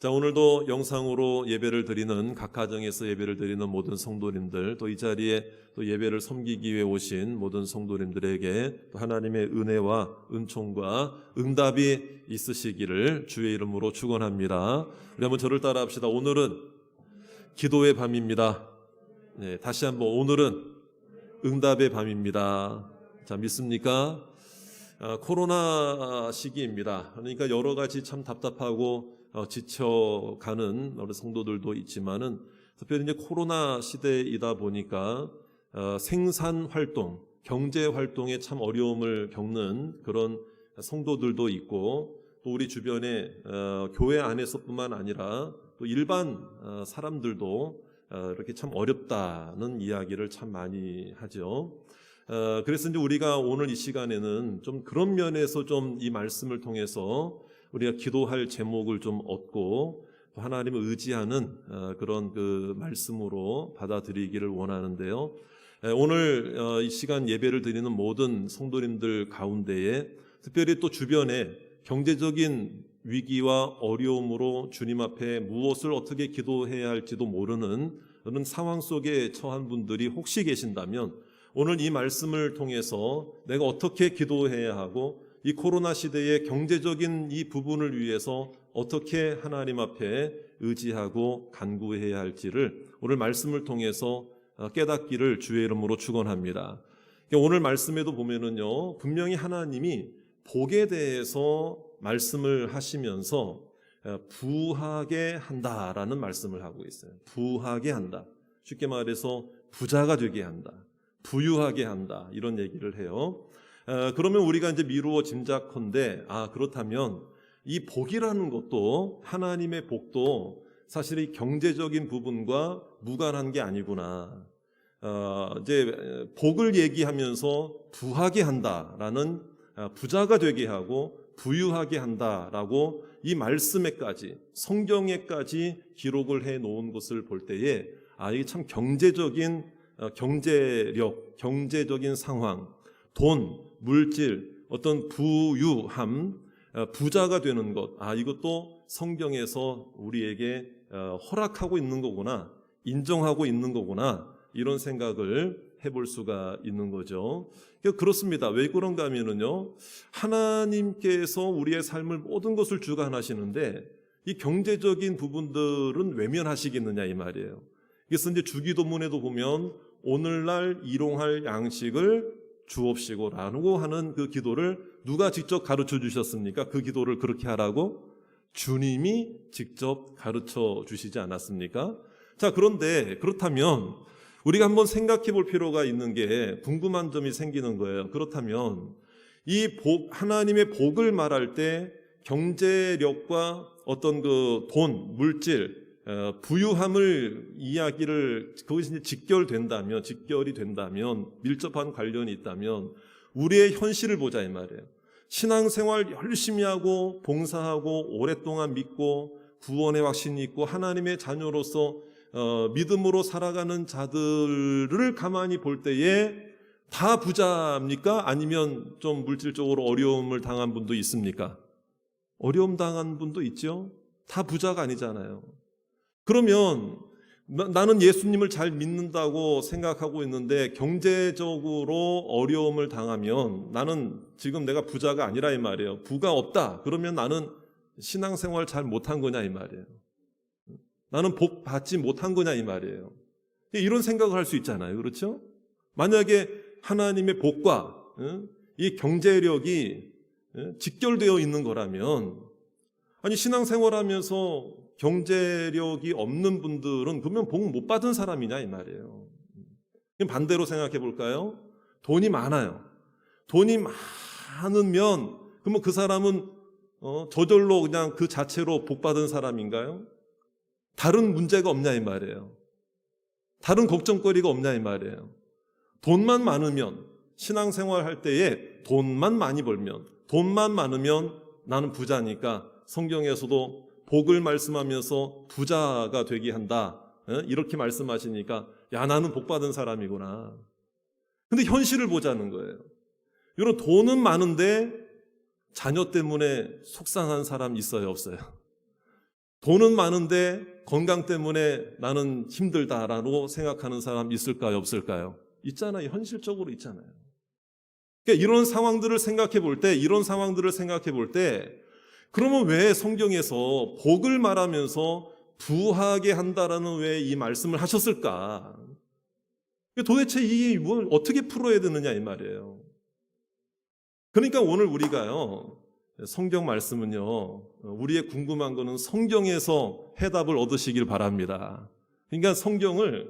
자, 오늘도 영상으로 예배를 드리는 각 가정에서 예배를 드리는 모든 성도님들, 또 이 자리에 또 예배를 섬기기 위해 오신 모든 성도님들에게 또 하나님의 은혜와 은총과 응답이 있으시기를 주의 이름으로 축원합니다. 우리 한번 저를 따라합시다. 오늘은 기도의 밤입니다. 네, 다시 한번 오늘은 응답의 밤입니다. 자, 믿습니까? 코로나 시기입니다. 그러니까 여러 가지 참 답답하고 지쳐가는 우리 성도들도 있지만은 특별히 이제 코로나 시대이다 보니까 생산 활동, 경제 활동에 참 어려움을 겪는 그런 성도들도 있고, 또 우리 주변에 교회 안에서뿐만 아니라 또 일반 사람들도 이렇게 참 어렵다는 이야기를 참 많이 하죠. 그래서 이제 우리가 오늘 이 시간에는 좀 그런 면에서 좀 이 말씀을 통해서 우리가 기도할 제목을 좀 얻고 또 하나님을 의지하는 그런 그 말씀으로 받아들이기를 원하는데요. 오늘 이 시간 예배를 드리는 모든 성도님들 가운데에 특별히 또 주변에 경제적인 위기와 어려움으로 주님 앞에 무엇을 어떻게 기도해야 할지도 모르는 그런 상황 속에 처한 분들이 혹시 계신다면 오늘 이 말씀을 통해서 내가 어떻게 기도해야 하고 이 코로나 시대의 경제적인 이 부분을 위해서 어떻게 하나님 앞에 의지하고 간구해야 할지를 오늘 말씀을 통해서 깨닫기를 주의 이름으로 축원합니다. 오늘 말씀에도 보면은요, 분명히 하나님이 복에 대해서 말씀을 하시면서 부하게 한다라는 말씀을 하고 있어요. 부하게 한다. 쉽게 말해서 부자가 되게 한다. 부유하게 한다. 이런 얘기를 해요. 그러면 우리가 이제 미루어 짐작컨대 그렇다면 이 복이라는 것도 하나님의 복도 사실 이 경제적인 부분과 무관한 게 아니구나. 이제 복을 얘기하면서 부하게 한다라는 부자가 되게 하고 부유하게 한다라고 이 말씀에까지 성경에까지 기록을 해 놓은 것을 볼 때에 이게 참 경제적인 경제력, 경제적인 상황, 돈, 물질, 어떤 부유함, 부자가 되는 것, 이것도 성경에서 우리에게 허락하고 있는 거구나, 인정하고 있는 거구나, 이런 생각을 해볼 수가 있는 거죠. 그렇습니다. 왜 그런가 하면은요, 하나님께서 우리의 삶을 모든 것을 주관하시는데 이 경제적인 부분들은 외면하시겠느냐 이 말이에요. 그래서 이제 주기도문에도 보면 오늘날 일용할 양식을 주옵시고라고 하는 그 기도를 누가 직접 가르쳐 주셨습니까? 그 기도를 그렇게 하라고 주님이 직접 가르쳐 주시지 않았습니까? 자, 그런데 그렇다면 우리가 한번 생각해 볼 필요가 있는 게 궁금한 점이 생기는 거예요. 그렇다면 이 복, 하나님의 복을 말할 때 경제력과 어떤 그 돈, 물질, 부유함을 이야기를 그것이 직결이 된다면 밀접한 관련이 있다면 우리의 현실을 보자 이 말이에요. 신앙생활 열심히 하고 봉사하고 오랫동안 믿고 구원의 확신이 있고 하나님의 자녀로서 믿음으로 살아가는 자들을 가만히 볼 때에 다 부자입니까? 아니면 좀 물질적으로 어려움을 당한 분도 있습니까? 어려움 당한 분도 있죠. 다 부자가 아니잖아요. 그러면 나는 예수님을 잘 믿는다고 생각하고 있는데 경제적으로 어려움을 당하면 나는 지금 내가 부자가 아니라 이 말이에요. 부가 없다. 그러면 나는 신앙생활 잘 못한 거냐 이 말이에요. 나는 복 받지 못한 거냐 이 말이에요. 이런 생각을 할 수 있잖아요. 그렇죠? 만약에 하나님의 복과 이 경제력이 직결되어 있는 거라면 신앙생활하면서 경제력이 없는 분들은 그러면 복 못 받은 사람이냐 이 말이에요. 반대로 생각해 볼까요? 돈이 많아요. 돈이 많으면 그러면 그 사람은 저절로 그냥 그 자체로 복 받은 사람인가요? 다른 문제가 없냐 이 말이에요. 다른 걱정거리가 없냐 이 말이에요. 돈만 많으면 신앙생활 할 때에 돈만 많이 벌면 돈만 많으면 나는 부자니까 성경에서도 복을 말씀하면서 부자가 되게 한다. 이렇게 말씀하시니까 나는 복 받은 사람이구나. 근데 현실을 보자는 거예요. 이런 돈은 많은데 자녀 때문에 속상한 사람 있어요, 없어요? 돈은 많은데 건강 때문에 나는 힘들다라고 생각하는 사람 있을까요? 없을까요? 있잖아요. 현실적으로 있잖아요. 그러니까 이런 상황들을 생각해 볼 때 그러면 왜 성경에서 복을 말하면서 부하게 한다라는 왜 이 말씀을 하셨을까? 도대체 이게 뭘 어떻게 풀어야 되느냐 이 말이에요. 그러니까 오늘 우리가요, 성경 말씀은요, 우리의 궁금한 거는 성경에서 해답을 얻으시길 바랍니다. 그러니까 성경을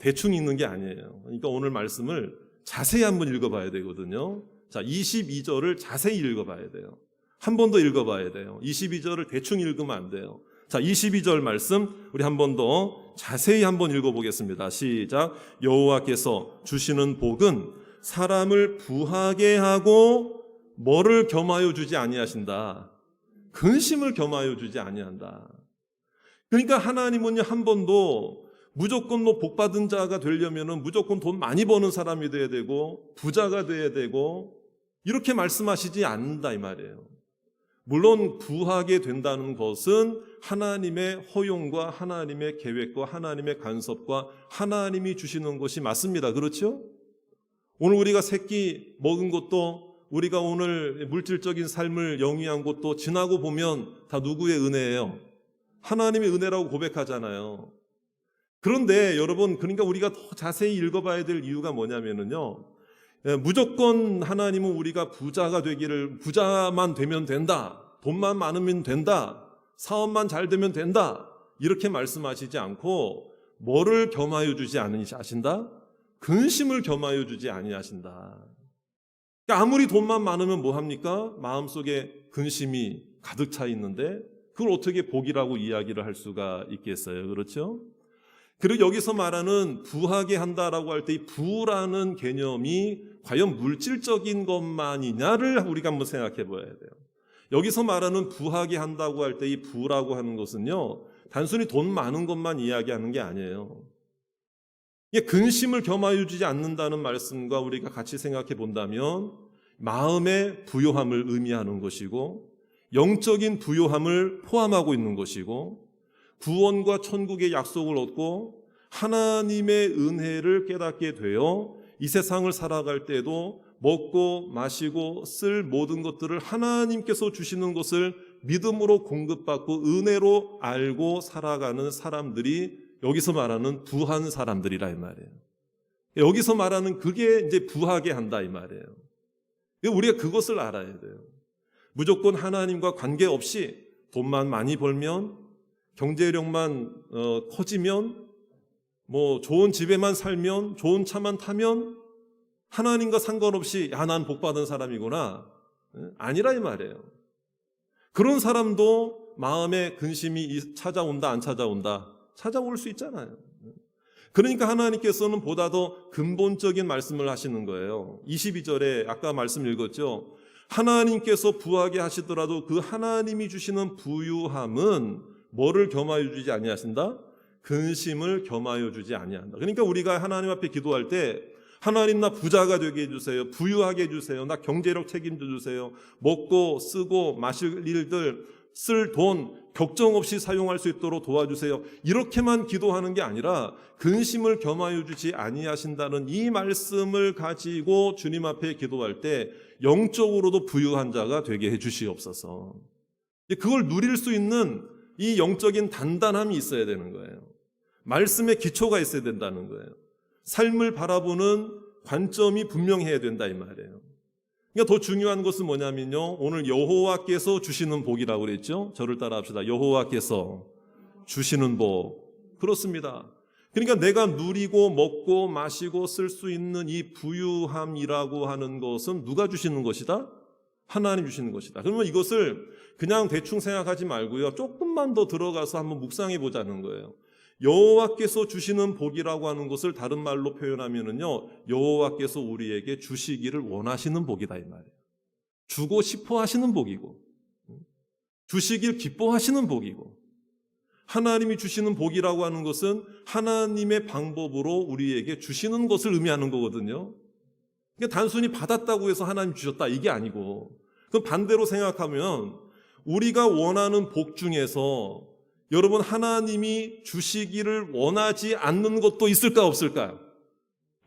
대충 읽는 게 아니에요. 그러니까 오늘 말씀을 자세히 한번 읽어봐야 되거든요. 자, 22절을 자세히 읽어봐야 돼요. 한 번 더 읽어봐야 돼요. 22절을 대충 읽으면 안 돼요. 자, 22절 말씀 우리 한 번 더 자세히 한번 읽어보겠습니다. 시작. 여호와께서 주시는 복은 사람을 부하게 하고 뭐를 겸하여 주지 아니하신다. 근심을 겸하여 주지 아니한다. 그러니까 하나님은요, 한 번도 무조건 복 받은 자가 되려면은 무조건 돈 많이 버는 사람이 돼야 되고 부자가 돼야 되고 이렇게 말씀하시지 않는다 이 말이에요. 물론 부하게 된다는 것은 하나님의 허용과 하나님의 계획과 하나님의 간섭과 하나님이 주시는 것이 맞습니다. 그렇죠? 오늘 우리가 새끼 먹은 것도 우리가 오늘 물질적인 삶을 영위한 것도 지나고 보면 다 누구의 은혜예요? 하나님의 은혜라고 고백하잖아요. 그런데 여러분, 그러니까 우리가 더 자세히 읽어봐야 될 이유가 뭐냐면요, 무조건 하나님은 우리가 부자만 되면 된다, 돈만 많으면 된다, 사업만 잘 되면 된다 이렇게 말씀하시지 않고 뭐를 겸하여 주지 아니하신다? 근심을 겸하여 주지 아니하신다. 그러니까 아무리 돈만 많으면 뭐합니까? 마음속에 근심이 가득 차 있는데 그걸 어떻게 복이라고 이야기를 할 수가 있겠어요? 그렇죠? 그리고 여기서 말하는 부하게 한다라고 할 때 이 부라는 개념이 과연 물질적인 것만이냐를 우리가 한번 생각해 봐야 돼요. 여기서 말하는 부하게 한다고 할 때 이 부라고 하는 것은요, 단순히 돈 많은 것만 이야기하는 게 아니에요. 이게 근심을 겸하여 주지 않는다는 말씀과 우리가 같이 생각해 본다면 마음의 부요함을 의미하는 것이고 영적인 부요함을 포함하고 있는 것이고 구원과 천국의 약속을 얻고 하나님의 은혜를 깨닫게 되어 이 세상을 살아갈 때도 먹고 마시고 쓸 모든 것들을 하나님께서 주시는 것을 믿음으로 공급받고 은혜로 알고 살아가는 사람들이 여기서 말하는 부한 사람들이라 이 말이에요. 여기서 말하는 그게 이제 부하게 한다 이 말이에요. 우리가 그것을 알아야 돼요. 무조건 하나님과 관계없이 돈만 많이 벌면, 경제력만 커지면, 뭐 좋은 집에만 살면, 좋은 차만 타면 하나님과 상관없이 야, 난 복받은 사람이구나, 아니라 이 말이에요. 그런 사람도 마음에 근심이 찾아온다 안 찾아온다? 찾아올 수 있잖아요. 그러니까 하나님께서는 보다 더 근본적인 말씀을 하시는 거예요. 22절에 아까 말씀 읽었죠. 하나님께서 부하게 하시더라도 그 하나님이 주시는 부유함은 뭐를 겸하여 주지 아니하신다? 근심을 겸하여 주지 아니한다. 그러니까 우리가 하나님 앞에 기도할 때 하나님, 나 부자가 되게 해주세요, 부유하게 해주세요, 나 경제력 책임져 주세요, 먹고 쓰고 마실 일들, 쓸 돈 걱정 없이 사용할 수 있도록 도와주세요, 이렇게만 기도하는 게 아니라 근심을 겸하여 주지 아니하신다는 이 말씀을 가지고 주님 앞에 기도할 때 영적으로도 부유한 자가 되게 해주시옵소서. 그걸 누릴 수 있는 이 영적인 단단함이 있어야 되는 거예요. 말씀의 기초가 있어야 된다는 거예요. 삶을 바라보는 관점이 분명해야 된다 이 말이에요. 그러니까 더 중요한 것은 뭐냐면요, 오늘 여호와께서 주시는 복이라고 그랬죠. 저를 따라 합시다. 여호와께서 주시는 복. 그렇습니다. 그러니까 내가 누리고 먹고 마시고 쓸 수 있는 이 부유함이라고 하는 것은 누가 주시는 것이다? 하나님 주시는 것이다. 그러면 이것을 그냥 대충 생각하지 말고요, 조금만 더 들어가서 한번 묵상해 보자는 거예요. 여호와께서 주시는 복이라고 하는 것을 다른 말로 표현하면은요, 여호와께서 우리에게 주시기를 원하시는 복이다 이 말이에요. 주고 싶어 하시는 복이고, 주시길 기뻐하시는 복이고, 하나님이 주시는 복이라고 하는 것은 하나님의 방법으로 우리에게 주시는 것을 의미하는 거거든요. 그러니까 단순히 받았다고 해서 하나님 주셨다 이게 아니고, 그럼 반대로 생각하면 우리가 원하는 복 중에서 여러분, 하나님이 주시기를 원하지 않는 것도 있을까 없을까요?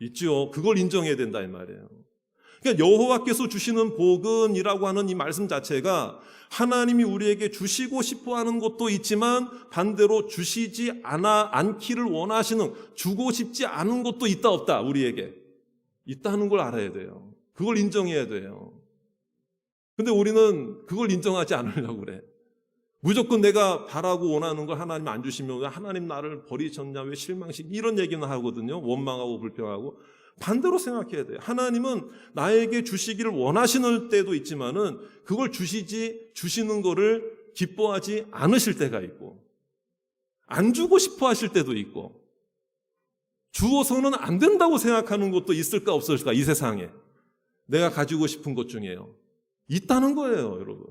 있죠. 그걸 인정해야 된다 이 말이에요. 그러니까 여호와께서 주시는 복은이라고 하는 이 말씀 자체가 하나님이 우리에게 주시고 싶어 하는 것도 있지만 반대로 주시지 않기를 원하시는, 주고 싶지 않은 것도 있다 없다, 우리에게 있다는 걸 알아야 돼요. 그걸 인정해야 돼요. 근데 우리는 그걸 인정하지 않으려고 그래. 무조건 내가 바라고 원하는 걸 하나님 안 주시면 왜 하나님 나를 버리셨냐, 왜 실망식, 이런 얘기는 하거든요. 원망하고 불평하고. 반대로 생각해야 돼요. 하나님은 나에게 주시기를 원하시는 때도 있지만은 그걸 주시는 거를 기뻐하지 않으실 때가 있고, 안 주고 싶어 하실 때도 있고, 주어서는 안 된다고 생각하는 것도 있을까 없을까, 이 세상에. 내가 가지고 싶은 것 중에요. 있다는 거예요, 여러분.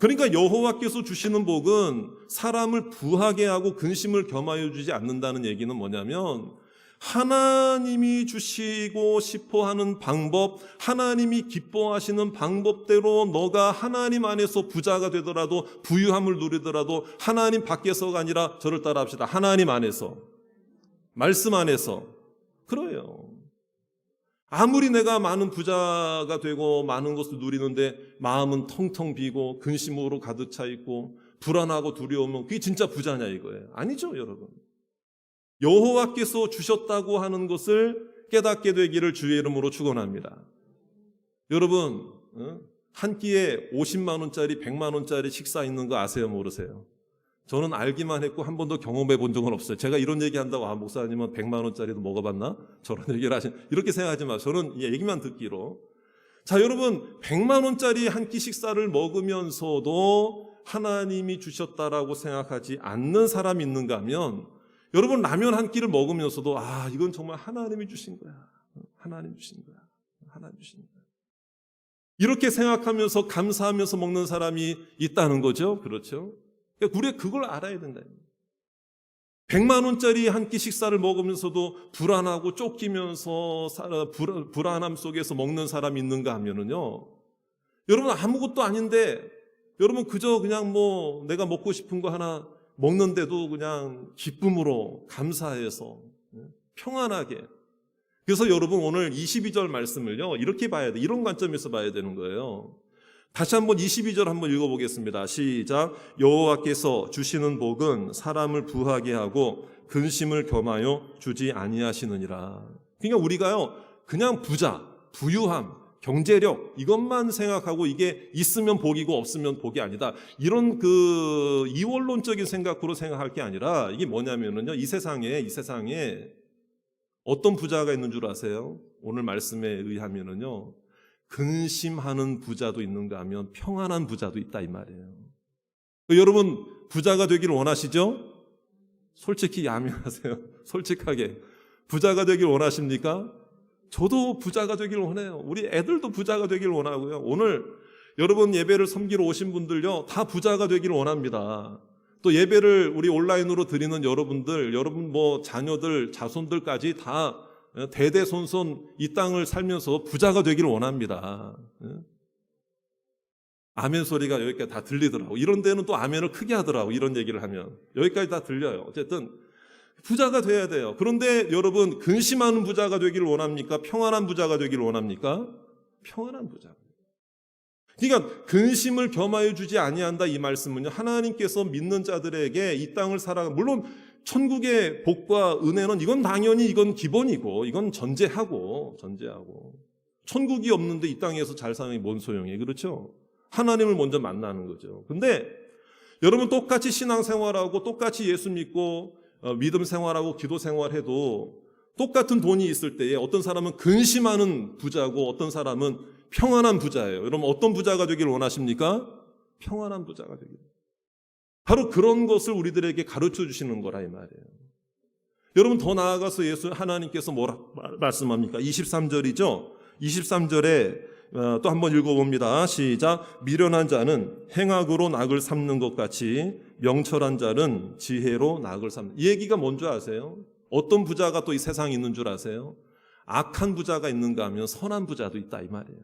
그러니까 여호와께서 주시는 복은 사람을 부하게 하고 근심을 겸하여 주지 않는다는 얘기는 뭐냐면, 하나님이 주시고 싶어 하는 방법, 하나님이 기뻐하시는 방법대로 너가 하나님 안에서 부자가 되더라도, 부유함을 누리더라도 하나님 밖에서가 아니라, 저를 따라 합시다, 하나님 안에서, 말씀 안에서. 그래요. 아무리 내가 많은 부자가 되고 많은 것을 누리는데 마음은 텅텅 비고 근심으로 가득 차 있고 불안하고 두려우면 그게 진짜 부자냐 이거예요. 아니죠, 여러분. 여호와께서 주셨다고 하는 것을 깨닫게 되기를 주의 이름으로 축원합니다. 여러분, 한 끼에 50만 원짜리, 100만 원짜리 식사 있는 거 아세요, 모르세요? 저는 알기만 했고 한 번도 경험해 본 적은 없어요. 제가 이런 얘기한다고 목사님은 100만 원짜리도 먹어봤나? 저런 얘기를 이렇게 생각하지 마세요. 저는 얘기만 듣기로. 자, 여러분, 100만 원짜리 한 끼 식사를 먹으면서도 하나님이 주셨다라고 생각하지 않는 사람이 있는가 하면, 여러분, 라면 한 끼를 먹으면서도 이건 정말 하나님이 주신 거야. 하나님 주신 거야. 하나님 주신 거야. 이렇게 생각하면서 감사하면서 먹는 사람이 있다는 거죠. 그렇죠? 그러니까 우리가 그걸 알아야 된다. 100만 원짜리 한 끼 식사를 먹으면서도 불안하고 쫓기면서 불안함 속에서 먹는 사람이 있는가 하면은요, 여러분, 아무것도 아닌데 여러분 그저 그냥 내가 먹고 싶은 거 하나 먹는데도 그냥 기쁨으로 감사해서 평안하게. 그래서 여러분, 오늘 22절 말씀을요 이렇게 봐야 돼. 이런 관점에서 봐야 되는 거예요. 다시 한번 22절 한번 읽어보겠습니다. 시작. 여호와께서 주시는 복은 사람을 부하게 하고 근심을 겸하여 주지 아니하시느니라. 그러니까 우리가요 그냥 부자, 부유함, 경제력 이것만 생각하고 이게 있으면 복이고 없으면 복이 아니다, 이런 이원론적인 생각으로 생각할 게 아니라, 이게 뭐냐면은요, 이 세상에 어떤 부자가 있는 줄 아세요? 오늘 말씀에 의하면은요, 근심하는 부자도 있는가 하면 평안한 부자도 있다 이 말이에요. 여러분, 부자가 되기를 원하시죠? 솔직히 야매하세요. 솔직하게 부자가 되기를 원하십니까? 저도 부자가 되기를 원해요. 우리 애들도 부자가 되기를 원하고요. 오늘 여러분 예배를 섬기러 오신 분들요 다 부자가 되기를 원합니다. 또 예배를 우리 온라인으로 드리는 여러분들, 여러분 자녀들, 자손들까지 다 대대손손 이 땅을 살면서 부자가 되기를 원합니다. 아멘 소리가 여기까지 다 들리더라고. 이런 데는 또 아멘을 크게 하더라고. 이런 얘기를 하면 여기까지 다 들려요. 어쨌든 부자가 돼야 돼요. 그런데 여러분, 근심하는 부자가 되기를 원합니까? 평안한 부자가 되기를 원합니까? 평안한 부자. 그러니까 근심을 겸하여 주지 아니한다 이 말씀은요, 하나님께서 믿는 자들에게 이 땅을 물론 천국의 복과 은혜는 이건 당연히 이건 기본이고 이건 전제하고 천국이 없는데 이 땅에서 잘 사는 게 뭔 소용이에요. 그렇죠? 하나님을 먼저 만나는 거죠. 근데 여러분, 똑같이 신앙생활하고 똑같이 예수 믿고 믿음 생활하고 기도 생활해도 똑같은 돈이 있을 때에 어떤 사람은 근심하는 부자고 어떤 사람은 평안한 부자예요. 여러분, 어떤 부자가 되기를 원하십니까? 평안한 부자가 되기를. 바로 그런 것을 우리들에게 가르쳐 주시는 거라 이 말이에요. 여러분, 더 나아가서 하나님께서 뭐라 말씀합니까? 23절이죠. 23절에 또 한번 읽어봅니다. 시작. 미련한 자는 행악으로 낙을 삼는 것 같이 명철한 자는 지혜로 낙을 삼는. 이 얘기가 뭔지 아세요? 어떤 부자가 또 이 세상에 있는 줄 아세요? 악한 부자가 있는가 하면 선한 부자도 있다 이 말이에요.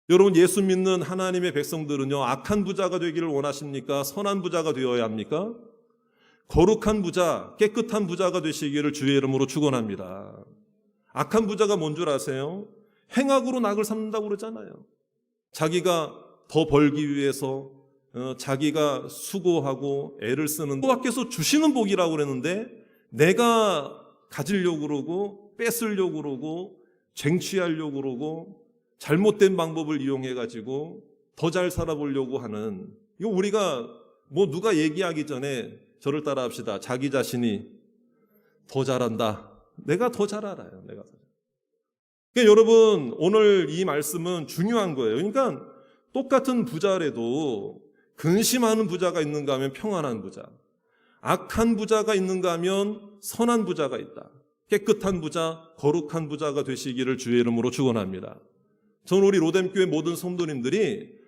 여러분, 예수 믿는 하나님의 백성들은요, 악한 부자가 되기를 원하십니까? 선한 부자가 되어야 합니까? 거룩한 부자, 깨끗한 부자가 되시기를 주의 이름으로 축원합니다. 악한 부자가 뭔 줄 아세요? 행악으로 낙을 삼는다고 그러잖아요. 자기가 더 벌기 위해서 자기가 수고하고 애를 쓰는 밖에서 주시는 복이라고 그랬는데 내가 가지려고 그러고 뺏으려고 그러고 쟁취하려고 그러고 잘못된 방법을 이용해가지고 더 잘 살아보려고 하는, 이거 우리가 뭐 누가 얘기하기 전에 저를 따라 합시다. 자기 자신이 더 잘한다. 내가 더 잘 알아요. 내가. 그러니까 여러분, 오늘 이 말씀은 중요한 거예요. 그러니까 똑같은 부자라도 근심하는 부자가 있는가 하면 평안한 부자, 악한 부자가 있는가 하면 선한 부자가 있다. 깨끗한 부자, 거룩한 부자가 되시기를 주의 이름으로 축원합니다. 저는 우리 로뎀교회 모든 성도님들이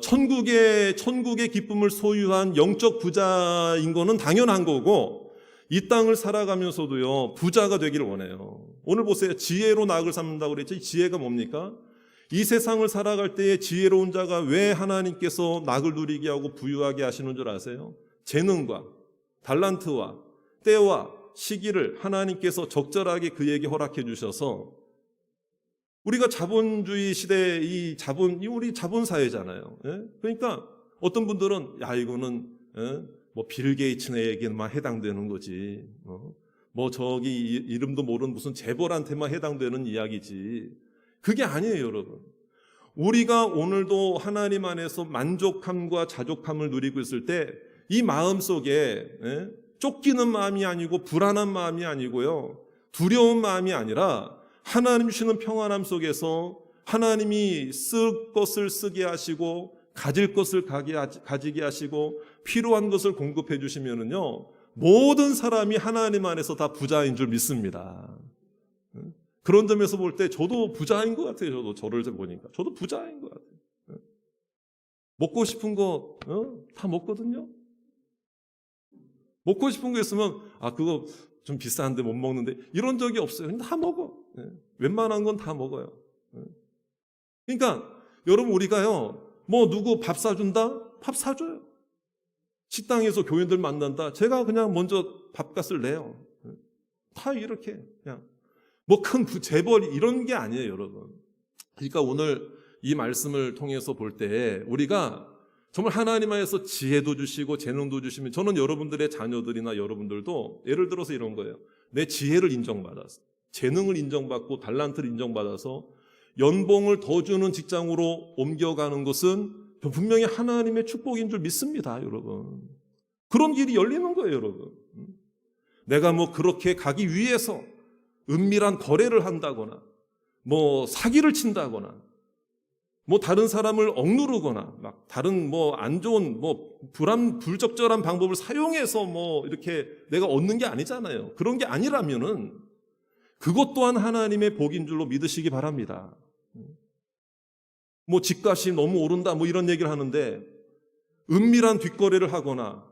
천국의 기쁨을 소유한 영적 부자인 거는 당연한 거고, 이 땅을 살아가면서도요 부자가 되기를 원해요. 오늘 보세요. 지혜로 낙을 삼는다고 그랬죠. 이 지혜가 뭡니까? 이 세상을 살아갈 때에 지혜로운 자가 왜 하나님께서 낙을 누리게 하고 부유하게 하시는 줄 아세요? 재능과 달란트와 때와 시기를 하나님께서 적절하게 그에게 허락해 주셔서, 우리가 자본주의 시대 우리 자본사회잖아요. 예? 그러니까 어떤 분들은 야 이거는 뭐 빌 게이츠에게만 해당되는 거지. 뭐 저기 이름도 모르는 무슨 재벌한테만 해당되는 이야기지. 그게 아니에요, 여러분. 우리가 오늘도 하나님 안에서 만족함과 자족함을 누리고 있을 때 이 마음 속에 쫓기는 마음이 아니고 불안한 마음이 아니고요, 두려운 마음이 아니라 하나님 주시는 평안함 속에서 하나님이 쓸 것을 쓰게 하시고 가질 것을 가지게 하시고 필요한 것을 공급해 주시면은요 모든 사람이 하나님 안에서 다 부자인 줄 믿습니다. 그런 점에서 볼 때 저도 부자인 것 같아요. 저를 보니까 저도 부자인 것 같아요. 먹고 싶은 거 다 먹거든요. 먹고 싶은 거 있으면 그거 좀 비싼데 못 먹는데 이런 적이 없어요. 다 먹어. 웬만한 건 다 먹어요. 그러니까 여러분, 우리가요 뭐 누구 밥 사준다? 밥 사줘요. 식당에서 교인들 만난다? 제가 그냥 먼저 밥값을 내요. 다 이렇게 그냥 뭐 큰 재벌 이런 게 아니에요, 여러분. 그러니까 오늘 이 말씀을 통해서 볼 때 우리가 정말 하나님 안에서 지혜도 주시고 재능도 주시면, 저는 여러분들의 자녀들이나 여러분들도 예를 들어서 이런 거예요. 내 지혜를 인정받아서, 재능을 인정받고 달란트를 인정받아서 연봉을 더 주는 직장으로 옮겨가는 것은 분명히 하나님의 축복인 줄 믿습니다, 여러분. 그런 길이 열리는 거예요, 여러분. 내가 뭐 그렇게 가기 위해서 은밀한 거래를 한다거나 뭐 사기를 친다거나 뭐 다른 사람을 억누르거나 막 다른 뭐 안 좋은 뭐 불적절한 방법을 사용해서 뭐 이렇게 내가 얻는 게 아니잖아요. 그런 게 아니라면은 그것 또한 하나님의 복인 줄로 믿으시기 바랍니다. 뭐 집값이 너무 오른다 뭐 이런 얘기를 하는데, 은밀한 뒷거래를 하거나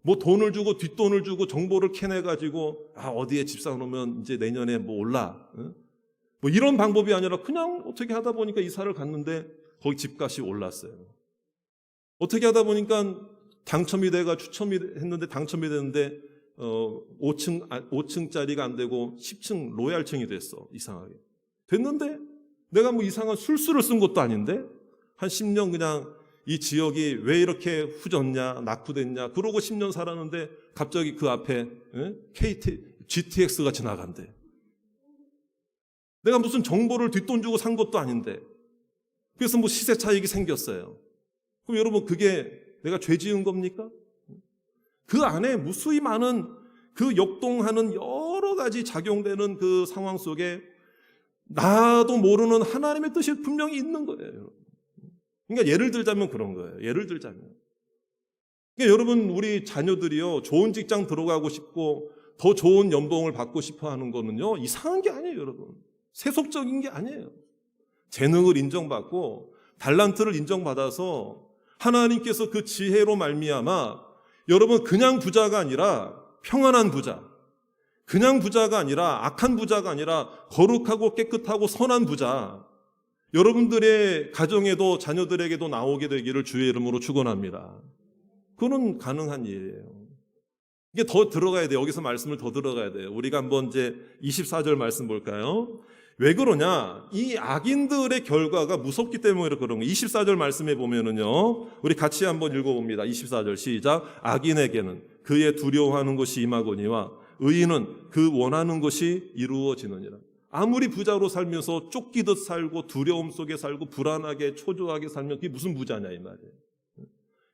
뭐 돈을 주고 뒷돈을 주고 정보를 캐내가지고 어디에 집 사놓으면 이제 내년에 뭐 올라, 뭐 이런 방법이 아니라 그냥 어떻게 하다 보니까 이사를 갔는데 거기 집값이 올랐어요. 어떻게 하다 보니까 당첨이 돼가 추첨이 했는데 당첨이 됐는데 5층짜리가 안 되고 10층 로얄층이 됐어. 이상하게 됐는데 내가 뭐 이상한 술수를 쓴 것도 아닌데 한 10년 그냥 이 지역이 왜 이렇게 후졌냐 낙후됐냐 그러고 10년 살았는데 갑자기 그 앞에 GTX가 지나간대. 내가 무슨 정보를 뒷돈 주고 산 것도 아닌데. 그래서 뭐 시세 차익이 생겼어요. 그럼 여러분, 그게 내가 죄 지은 겁니까? 그 안에 무수히 많은 그 역동하는 여러 가지 작용되는 그 상황 속에 나도 모르는 하나님의 뜻이 분명히 있는 거예요. 그러니까 예를 들자면 그런 거예요. 예를 들자면. 그러니까 여러분, 우리 자녀들이요 좋은 직장 들어가고 싶고 더 좋은 연봉을 받고 싶어 하는 거는요 이상한 게 아니에요, 여러분. 세속적인 게 아니에요. 재능을 인정받고 달란트를 인정받아서 하나님께서 그 지혜로 말미암아 여러분 그냥 부자가 아니라 평안한 부자, 그냥 부자가 아니라 악한 부자가 아니라 거룩하고 깨끗하고 선한 부자, 여러분들의 가정에도 자녀들에게도 나오게 되기를 주의 이름으로 축원합니다. 그거는 가능한 일이에요. 이게 더 들어가야 돼요. 여기서 말씀을 더 들어가야 돼요. 우리가 한번 이제 24절 말씀 볼까요? 왜 그러냐? 이 악인들의 결과가 무섭기 때문에 그런 거예요. 24절 말씀에 보면은요, 우리 같이 한번 읽어봅니다. 24절 시작. 악인에게는 그의 두려워하는 것이 임하거니와 의인은 그 원하는 것이 이루어지느니라. 아무리 부자로 살면서 쫓기듯 살고 두려움 속에 살고 불안하게 초조하게 살면 그게 무슨 부자냐 이 말이에요.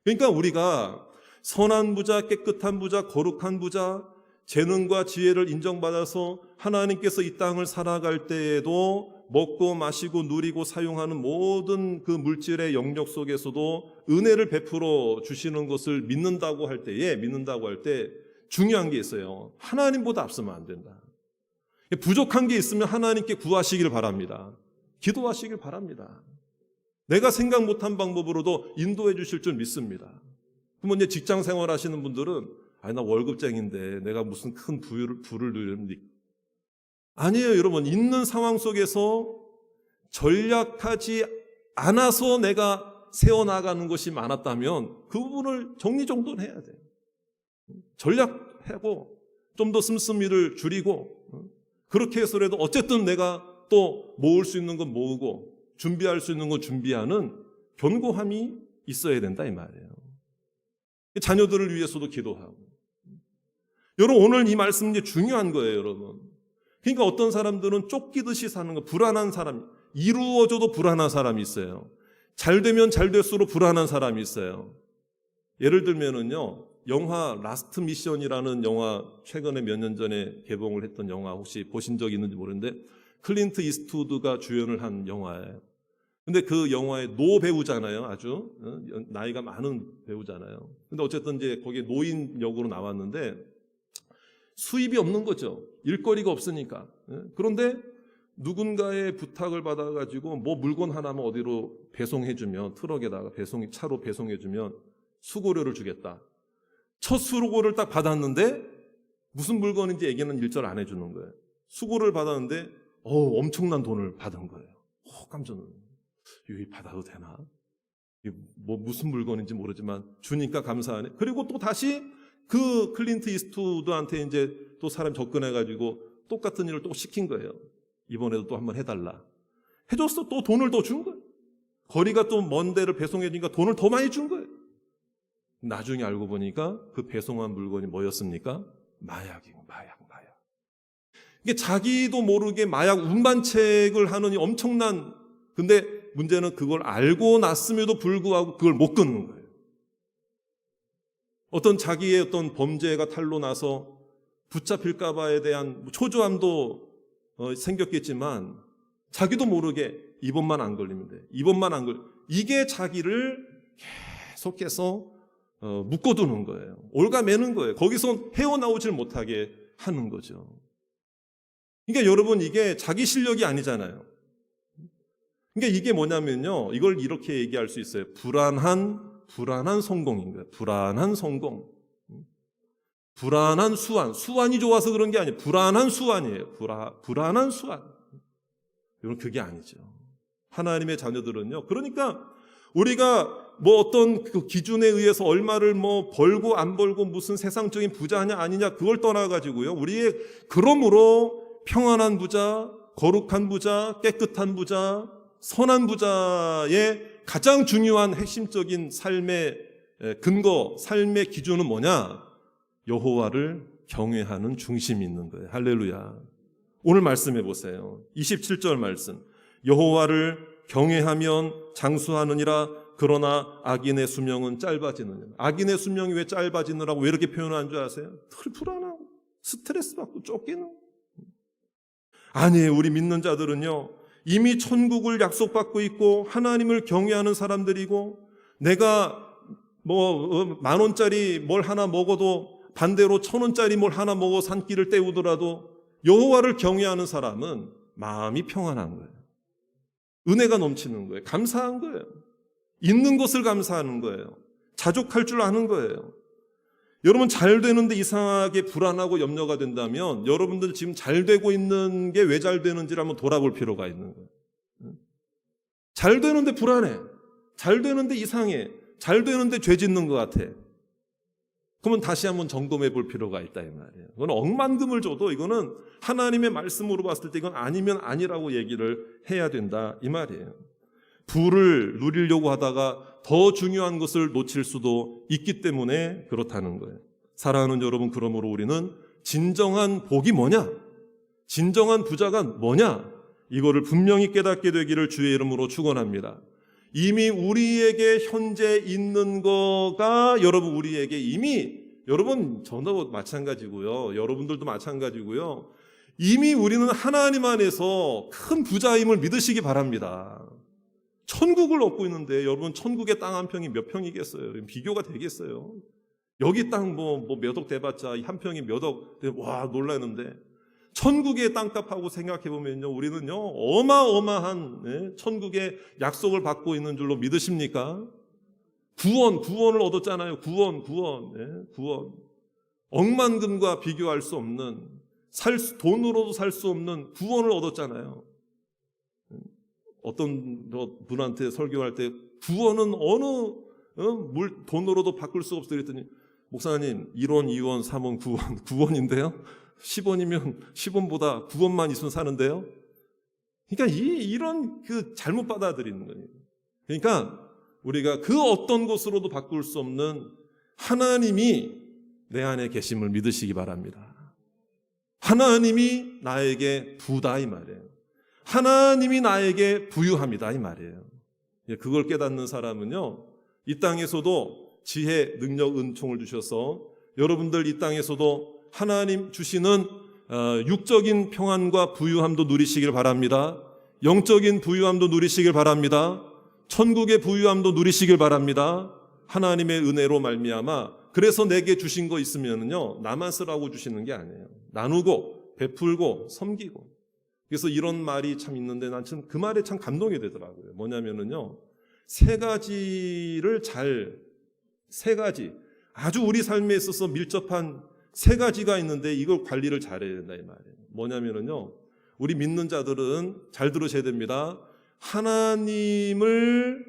그러니까 우리가 선한 부자, 깨끗한 부자, 거룩한 부자, 재능과 지혜를 인정받아서 하나님께서 이 땅을 살아갈 때에도 먹고 마시고 누리고 사용하는 모든 그 물질의 영역 속에서도 은혜를 베풀어 주시는 것을 믿는다고 할 때 중요한 게 있어요. 하나님보다 앞서면 안 된다. 부족한 게 있으면 하나님께 구하시길 바랍니다. 기도하시길 바랍니다. 내가 생각 못한 방법으로도 인도해 주실 줄 믿습니다. 그러면 이제 직장 생활 하시는 분들은 나 월급쟁인데 내가 무슨 큰 부를 누립니까? 아니에요, 여러분. 있는 상황 속에서 전략하지 않아서 내가 세워나가는 것이 많았다면 그 부분을 정리정돈해야 돼요. 전략하고 좀 더 씀씀이를 줄이고 그렇게 해서라도 어쨌든 내가 또 모을 수 있는 건 모으고 준비할 수 있는 건 준비하는 견고함이 있어야 된다 이 말이에요. 자녀들을 위해서도 기도하고. 여러분 오늘 이 말씀이 중요한 거예요, 여러분. 그러니까 어떤 사람들은 쫓기듯이 사는 거, 불안한 사람, 이루어져도 불안한 사람이 있어요. 잘 되면 잘 될수록 불안한 사람이 있어요. 예를 들면은요, 영화 라스트 미션이라는 영화 최근에 몇 년 전에 개봉을 했던 영화 혹시 보신 적 있는지 모르는데 클린트 이스트우드가 주연을 한 영화예요. 근데 그 영화의 노 배우잖아요. 아주 나이가 많은 배우잖아요. 근데 어쨌든 이제 거기에 노인 역으로 나왔는데 수입이 없는 거죠. 일거리가 없으니까. 그런데 누군가의 부탁을 받아가지고 뭐 물건 하나만 어디로 배송해주면 트럭에다가 차로 배송해주면 수고료를 주겠다. 첫 수고를 딱 받았는데 무슨 물건인지 얘기는 일절 안 해주는 거예요. 수고를 받았는데 엄청난 돈을 받은 거예요. 깜짝 놀랐어요. 이거 받아도 되나? 이게 뭐 무슨 물건인지 모르지만 주니까 감사하네. 그리고 또 다시 그 클린트 이스트우드한테 이제 또 사람 접근해가지고 똑같은 일을 또 시킨 거예요. 이번에도 또 한번 해달라. 해줬어. 또 돈을 더 준 거예요. 거리가 또 먼 데를 배송해 주니까 돈을 더 많이 준 거예요. 나중에 알고 보니까 그 배송한 물건이 뭐였습니까? 마약이고 마약. 이게 자기도 모르게 마약 운반책을 하는 이 엄청난, 근데 문제는 그걸 알고 났음에도 불구하고 그걸 못 끊는 거예요. 어떤 자기의 어떤 범죄가 탄로 나서 붙잡힐까 봐에 대한 초조함도 생겼겠지만 자기도 모르게 이번만 안 걸리면 돼. 이게 자기를 계속해서 묶어두는 거예요. 올가매는 거예요. 거기서 헤어나오질 못하게 하는 거죠. 그러니까 여러분 이게 자기 실력이 아니잖아요. 그러니까 이게 뭐냐면요. 이걸 이렇게 얘기할 수 있어요. 불안한 성공인 거예요. 불안한 성공. 불안한 수완. 수완이 좋아서 그런 게 아니에요. 불안한 수완이에요. 불안한 수완. 여러분 그게 아니죠. 하나님의 자녀들은요. 그러니까 우리가 뭐 어떤 그 기준에 의해서 얼마를 뭐 벌고 안 벌고 무슨 세상적인 부자냐 아니냐 그걸 떠나가지고요. 우리의 그러므로 평안한 부자, 거룩한 부자, 깨끗한 부자, 선한 부자의 가장 중요한 핵심적인 삶의 근거, 삶의 기준은 뭐냐? 여호와를 경외하는 중심이 있는 거예요. 할렐루야. 오늘 말씀해 보세요. 27절 말씀. 여호와를 경외하면 장수하느니라. 그러나 악인의 수명은 짧아지느니라. 악인의 수명이 왜 짧아지느라고 왜 이렇게 표현한 줄 아세요? 불안하고 스트레스 받고 쫓기는. 아니에요. 우리 믿는 자들은요. 이미 천국을 약속받고 있고 하나님을 경외하는 사람들이고 내가 뭐 10,000원짜리 뭘 하나 먹어도 반대로 1,000원짜리 뭘 하나 먹어 산 끼를 때우더라도 여호와를 경외하는 사람은 마음이 평안한 거예요. 은혜가 넘치는 거예요. 감사한 거예요. 있는 것을 감사하는 거예요. 자족할 줄 아는 거예요. 여러분 잘 되는데 이상하게 불안하고 염려가 된다면 여러분들 지금 잘 되고 있는 게 왜 잘 되는지를 한번 돌아볼 필요가 있는 거예요. 잘 되는데 불안해. 잘 되는데 이상해. 잘 되는데 죄 짓는 것 같아. 그러면 다시 한번 점검해 볼 필요가 있다 이 말이에요. 이건 억만금을 줘도 이거는 하나님의 말씀으로 봤을 때 이건 아니면 아니라고 얘기를 해야 된다 이 말이에요. 부를 누리려고 하다가 더 중요한 것을 놓칠 수도 있기 때문에 그렇다는 거예요. 사랑하는 여러분, 그러므로 우리는 진정한 복이 뭐냐? 진정한 부자가 뭐냐? 이거를 분명히 깨닫게 되기를 주의 이름으로 축원합니다. 이미 우리에게 현재 있는 거가 여러분 우리에게 이미 여러분 저도 마찬가지고요. 여러분들도 마찬가지고요. 이미 우리는 하나님 안에서 큰 부자임을 믿으시기 바랍니다. 천국을 얻고 있는데 여러분 천국의 땅 한 평이 몇 평이겠어요? 비교가 되겠어요? 여기 땅 몇 억 대봤자 한 평이 몇 억, 와 놀라는데 천국의 땅값하고 생각해보면요, 우리는요 어마어마한 천국의 약속을 받고 있는 줄로 믿으십니까? 구원을 얻었잖아요. 구원. 억만금과 비교할 수 없는, 돈으로도 살 수 없는 구원을 얻었잖아요. 어떤 분한테 설교할 때 구원은 돈으로도 바꿀 수가 없어요. 그랬더니 목사님 1원, 2원, 3원, 9원, 9원인데요. 10원이면 10원보다 9원만 있으면 사는데요. 그러니까 이런 잘못 받아들이는 거예요. 그러니까 우리가 그 어떤 것으로도 바꿀 수 없는 하나님이 내 안에 계심을 믿으시기 바랍니다. 하나님이 나에게 부다 이 말이에요. 하나님이 나에게 부유합니다 이 말이에요. 그걸 깨닫는 사람은요, 이 땅에서도 지혜, 능력, 은총을 주셔서 여러분들 이 땅에서도 하나님 주시는 육적인 평안과 부유함도 누리시길 바랍니다. 영적인 부유함도 누리시길 바랍니다. 천국의 부유함도 누리시길 바랍니다. 하나님의 은혜로 말미암아 그래서 내게 주신 거 있으면요 나만 쓰라고 주시는 게 아니에요. 나누고 베풀고 섬기고. 그래서 이런 말이 참 있는데 난 참 그 말에 참 감동이 되더라고요. 뭐냐면은요, 세 가지 아주 우리 삶에 있어서 밀접한 세 가지가 있는데 이걸 관리를 잘해야 된다 이 말이에요. 뭐냐면은요, 우리 믿는 자들은 잘 들으셔야 됩니다. 하나님을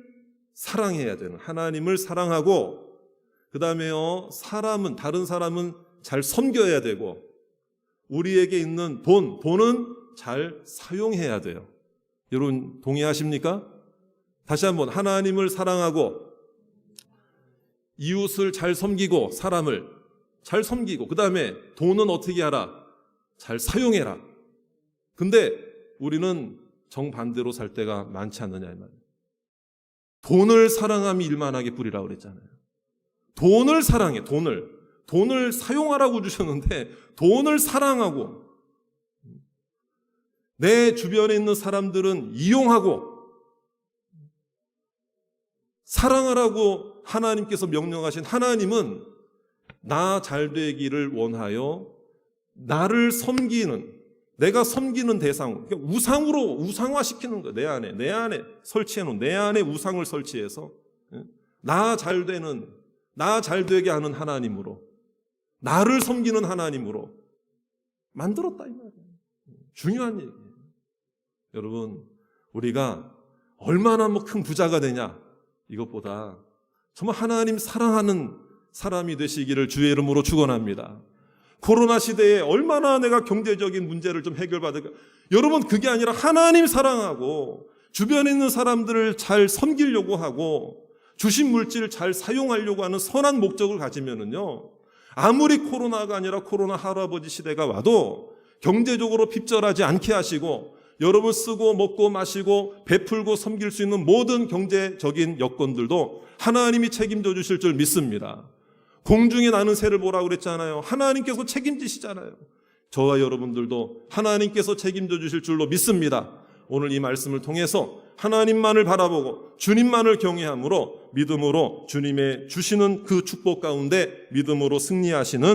사랑해야 되는, 하나님을 사랑하고, 그 다음에요 다른 사람은 잘 섬겨야 되고, 우리에게 있는 돈은 잘 사용해야 돼요. 여러분 동의하십니까? 다시 한번, 하나님을 사랑하고 이웃을 잘 섬기고 사람을 잘 섬기고, 그 다음에 돈은 어떻게 하라? 잘 사용해라. 근데 우리는 정반대로 살 때가 많지 않느냐 이 말이에요. 돈을 사랑함이 일만하게 뿌리라고 그랬잖아요. 돈을 사랑해. 돈을 사용하라고 주셨는데 돈을 사랑하고, 내 주변에 있는 사람들은 이용하고, 사랑하라고 하나님께서 명령하신 하나님은 나 잘 되기를 원하여 나를 섬기는, 내가 섬기는 대상, 그러니까 우상화시키는 거예요. 내 안에 설치해놓은, 내 안에 우상을 설치해서 나 잘 되게 하는 하나님으로, 나를 섬기는 하나님으로 만들었다 이 말이에요. 중요한 얘기예요. 여러분, 우리가 얼마나 큰 부자가 되냐 이것보다 정말 하나님 사랑하는 사람이 되시기를 주의 이름으로 축원합니다. 코로나 시대에 얼마나 내가 경제적인 문제를 좀 해결받을까. 여러분, 그게 아니라 하나님 사랑하고 주변에 있는 사람들을 잘 섬기려고 하고 주신 물질을 잘 사용하려고 하는 선한 목적을 가지면은요, 아무리 코로나가 아니라 코로나 할아버지 시대가 와도 경제적으로 핍절하지 않게 하시고, 여러분 쓰고 먹고 마시고 베풀고 섬길 수 있는 모든 경제적인 여건들도 하나님이 책임져 주실 줄 믿습니다. 공중에 나는 새를 보라고 그랬잖아요. 하나님께서 책임지시잖아요. 저와 여러분들도 하나님께서 책임져 주실 줄로 믿습니다. 오늘 이 말씀을 통해서 하나님만을 바라보고 주님만을 경외함으로 믿음으로 주님의 주시는 그 축복 가운데 믿음으로 승리하시는